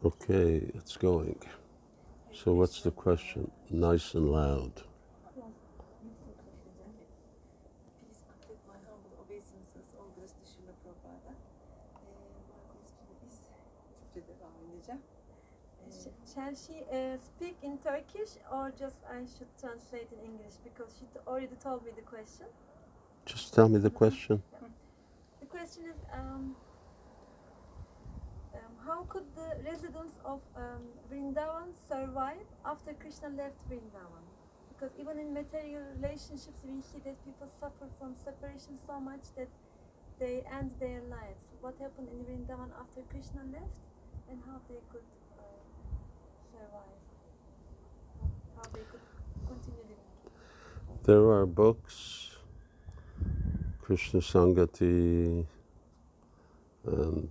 Okay, it's going. So what's the question? Nice and loud. Please accept my humble obeisances all those dışında propada. My question is, Türkçe devam edeceğim. Shall she speak in Turkish or just I should translate in English because she already told me the question? Just tell me the question. The question is, how could the residents of Vrindavan survive after Krishna left Vrindavan? Because even in material relationships, we see that people suffer from separation so much that they end their lives. What happened in Vrindavan after Krishna left, and how they could survive? How they could continue living? There are books, Krishna Sangati, and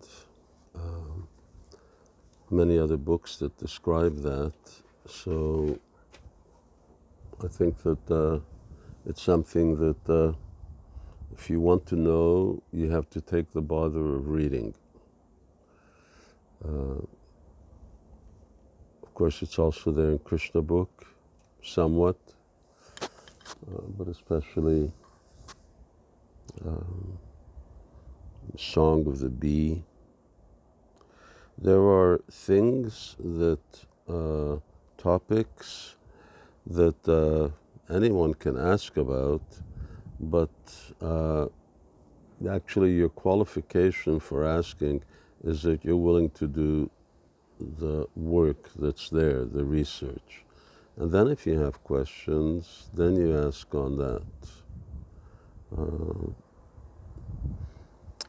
many other books that describe that. So I think that it's something that if you want to know, you have to take the bother of reading. Of course, it's also there in Krishna book, somewhat, but especially Song of the Bee. There are things that, topics that anyone can ask about, but actually your qualification for asking is that you're willing to do the work that's there, the research. And then if you have questions, then you ask on that.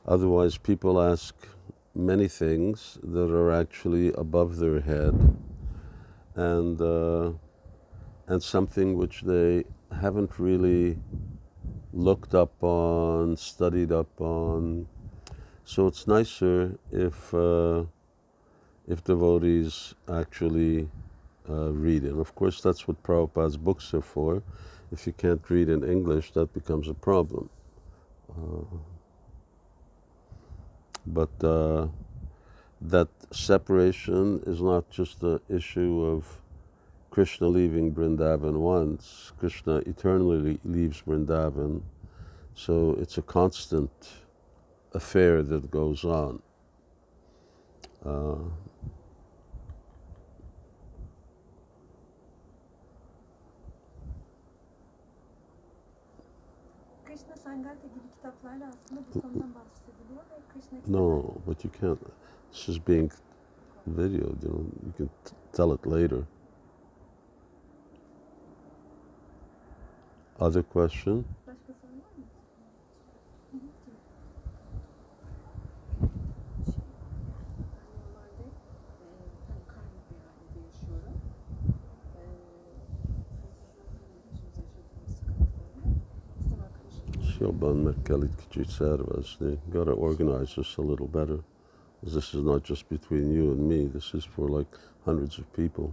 Otherwise, people ask many things that are actually above their head and something which they haven't really looked up on, studied up on. So it's nicer if devotees actually read it. And of course, that's what Prabhupada's books are for. If you can't read in English, that becomes a problem. But that separation is not just the issue of Krishna leaving Vrindavan once. Krishna eternally leaves Vrindavan. So it's a constant affair that goes on. Krishna Sangarta gibi kitaplarda aslında bu konudan bahsediliyor ve Krishna No, but you can't. This is being videoed, you can tell it later. Other question? Başka sorun var mı? Normalde hani karma bir ailede yaşıyorum. İslam arkadaşım Shilban Mekalit Kichisarvas. Got to organize this a little better. This is not just between you and me. This is for like hundreds of people.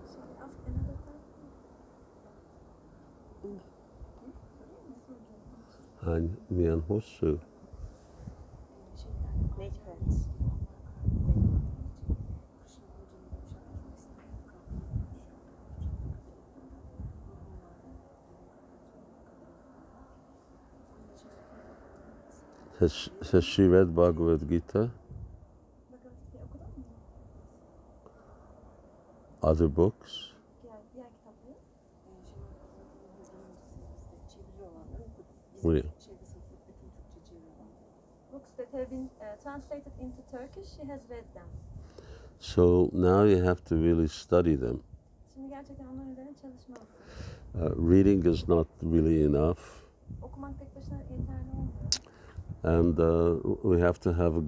Shall I ask another time? And Mian Hosu. Necdet. Has she read Bhagavad Gita? Bhagavad Gita okudun mu? Other books? Diğer kitapları. Çeviri olanları okudum. Oui. Şeyde satılıp bütün Türkçe çeviri olan. Books that have been translated into Turkish, she has read them. So now you have to really study them. Şimdi gerçekten onlar üzerine çalışmalısın. Reading is not really enough. Okumak tek başına yeterli olmuyor. And we have to have a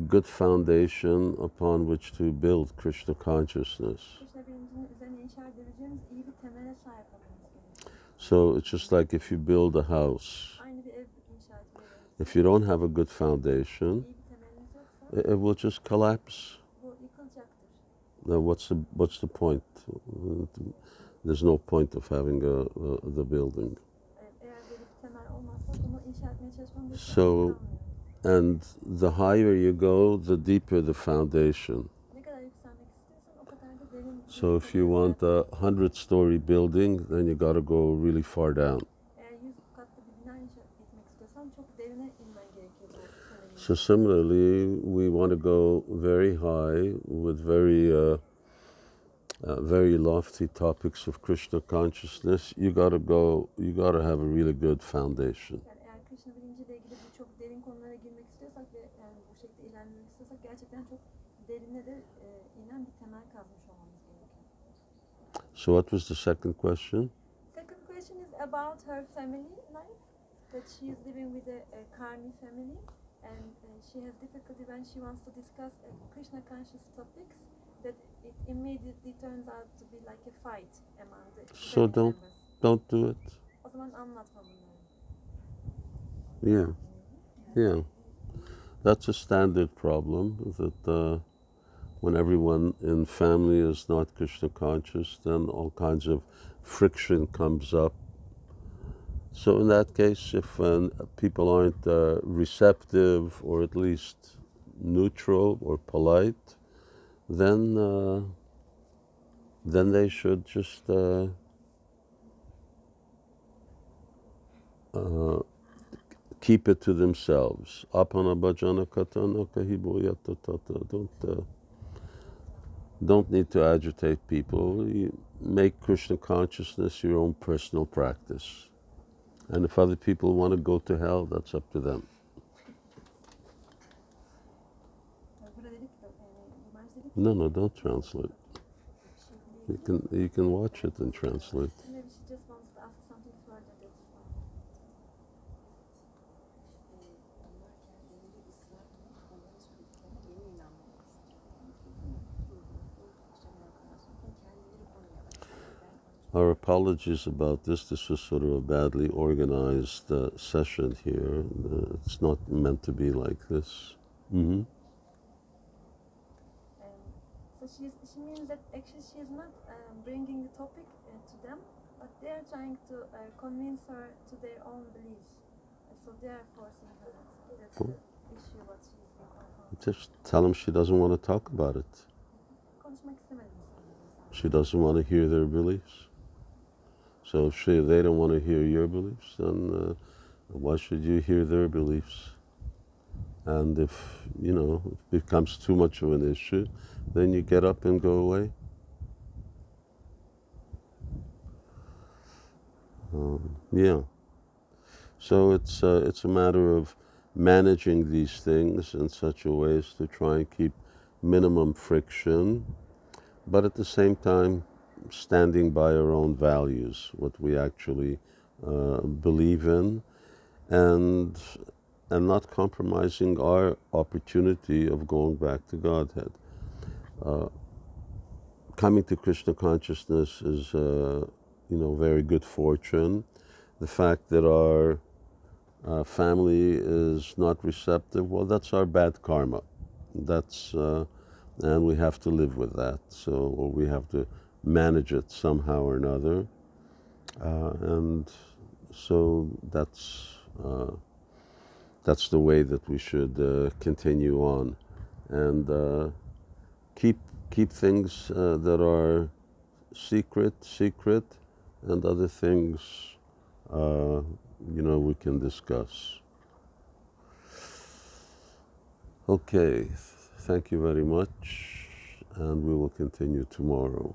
good foundation upon which to build Krishna consciousness. Krishna bilincinin üzerine inşa edebileceğimiz iyi bir temele sahip olmamız gerekiyor. So it's just like if you build a house. Aynı bir ev inşa etmeye If you don't have a good foundation, iyi bir temeliniz yoksa it will just collapse. bu yıkılacaktır. Now what's the point? There's no point of having the building. Eğer böyle bir temel olmazsa bunu inşa etmeye çalışmanın bir So- kalmıyor. and the higher you go, the deeper the foundation. Ne kadar yükselmek istiyorsan o kadar da derin. So if you want a 100-story building, then you got to go really far down. Eğer 100 katlı bir bina inşa etmek istiyorsan çok derine inmen gerekiyor bu temelin. So similarly, we want to go very high with very lofty topics of Krishna consciousness. You got to have a really good foundation. Yani eğer Krishna bilinciyle ilgili bu çok derin konulara girmek istiyorsak ve yani bu şekilde ilerlemek istiyorsak gerçekten çok derine de inen bir temel kazmış olmamız gerekiyor. So what was the second question? Second question is about her family life, that she is living with a Karni family, and she has difficulty when she wants to discuss Krishna conscious topics, that it immediately turns out to be like a fight among the So family members. don't do it. O zaman anlatma bunları. Yeah, yeah. That's a standard problem, that when everyone in family is not Krishna conscious, then all kinds of friction comes up. So in that case, if people aren't receptive or at least neutral or polite, then they should just keep it to themselves. Apana bhajana katana kahiboyata tata. Don't need to agitate people. You make Krishna consciousness your own personal practice. And if other people want to go to hell, that's up to them. Burada dedik ki, Yılmaz dedik ki, No, don't translate. You can watch it and translate. maybe she just wants to ask something further. That's fine. Onlar kendileri ısrar edip onların söylediklerine yeni inanmamak istiyor. Akşam yakınlaşırken kendileri konuya açıyorlar. Our apologies about this. This was sort of a badly organized session here. It's not meant to be like this. Mm-hmm. So she means that actually she is not bringing the topic to them, but they are trying to convince her to their own beliefs. So they are forcing her. So that's the issue what she is being confronted. Just tell them she doesn't want to talk about it. Konuşmak istemedim. She doesn't want to hear their beliefs. So if they don't want to hear your beliefs, then why should you hear their beliefs? And if, it becomes too much of an issue, then you get up and go away. Yeah. So it's a matter of managing these things in such a way as to try and keep minimum friction, but at the same time standing by our own values, what we actually believe in, and not compromising our opportunity of going back to Godhead. Coming to Krishna consciousness is, very good fortune. The fact that our family is not receptive, well, that's our bad karma. That's and we have to live with that. So, or we have to manage it somehow or another, and so that's the way that we should continue on, and keep things that are secret, and other things we can discuss. Okay, thank you very much, and we will continue tomorrow.